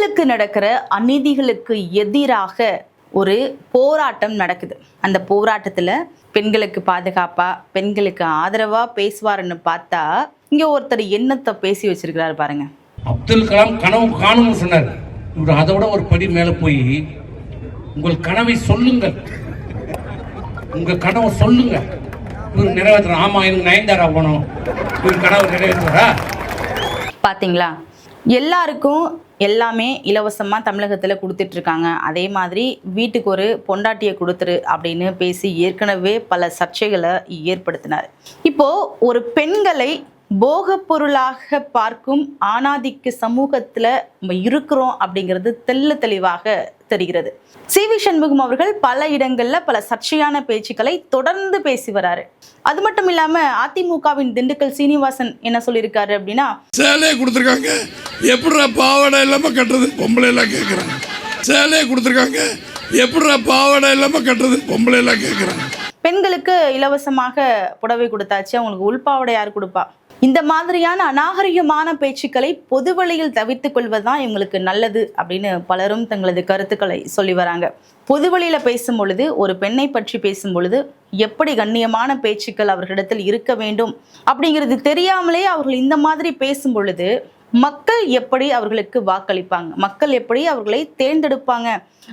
பெண்களுக்கு நடக்கிற அநீதிகளுக்கு எதிராக ஒரு போராட்டம் நடக்குது. அந்த போராட்டத்துல பெண்களுக்கு பாதுகாப்பா, பெண்களுக்கு ஆதரவா பேசுவாருன்னு பார்த்தா இங்க ஒருத்தர் என்னத்தை பேசி வச்சிருக்கிறாரு பாருங்க. அப்துல் கலாம் கனவு காணும்னு சொன்னார். இவர் அதை விட ஒரு படி மேல போய் உங்கள் கனவை சொல்லுங்கள், உங்க கனவை சொல்லுங்க. இவர் நிறைவேற்ற. ஆமா, எனக்கு நயன்தாரா போனோம், இவர் கனவு நிறைவேற்றுறா. பாத்தீங்களா, எல்லாருக்கும் எல்லாமே இலவசமாக தமிழகத்தில் கொடுத்துட்ருக்காங்க. அதே மாதிரி வீட்டுக்கு ஒரு பொண்டாட்டியை கொடுத்துரு அப்படின்னு பேசி ஏற்கனவே பல சர்ச்சைகளை ஏற்படுத்தினார். இப்போது ஒரு பெண்களை போகப் பொருளாக பார்க்கும் ஆணாதிக்க சமூகத்தில் நம்ம இருக்கிறோம் அப்படிங்கிறது தெளிவாக தெரிகிறது. சி.வி. சண்முகம் அவர்கள் பல இடங்களில் பல சர்ச்சையான பேச்சுக்களை தொடர்ந்து பேசி வராரு. அது மட்டும் இல்லாமல் அதிமுகவின் திண்டுக்கல் சீனிவாசன் என்ன சொல்லியிருக்காரு அப்படின்னா, சேலையை கொடுத்துருக்காங்க, எப்படிடா பாவாடை இல்லாமல் கட்டுறதுன்னு பொம்பளை எல்லாம் கேட்குறாங்க. சேலையை கொடுத்துருக்காங்க, எப்படிடா பாவாடை இல்லாமல் கட்டுறதுன்னு பொம்பளை எல்லாம் கேட்குறாங்க. பெண்களுக்கு இலவசமாக புடவை கொடுத்தாச்சு, அவங்களுக்கு உள்பாவடை யார் கொடுப்பா? இந்த மாதிரியான அநாகரிகமான பேச்சுக்களை பொதுவெளியில் தவிர்த்து கொள்வதுதான் இவங்களுக்கு நல்லது அப்படின்னு பலரும் தங்களது கருத்துக்களை சொல்லி வராங்க. பொதுவெளியில பேசும் பொழுது, ஒரு பெண்ணை பற்றி பேசும் பொழுது எப்படி கண்ணியமான பேச்சுக்கள் அவர்களிடத்தில் இருக்க வேண்டும் அப்படிங்கிறது தெரியாமலே அவர்கள் இந்த மாதிரி பேசும் பொழுது மக்கள் எப்படி அவர்களுக்கு வாக்களிப்பாங்க, மக்கள் எப்படி அவர்களை தேர்ந்தெடுப்பாங்க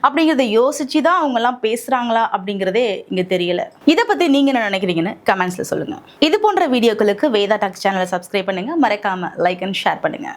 அப்படிங்கிறத யோசிச்சு தான் அவங்க எல்லாம் பேசுறாங்களா அப்படிங்கிறதே இங்க தெரியல. இதை பத்தி நீங்க என்ன நினைக்கிறீங்கன்னு கமெண்ட்ஸ்ல சொல்லுங்க. இது போன்ற வீடியோக்களுக்கு வேதா டாக்ஸ் சேனலை சப்ஸ்கிரைப் பண்ணுங்க, மறக்காம லைக் அண்ட் ஷேர் பண்ணுங்க.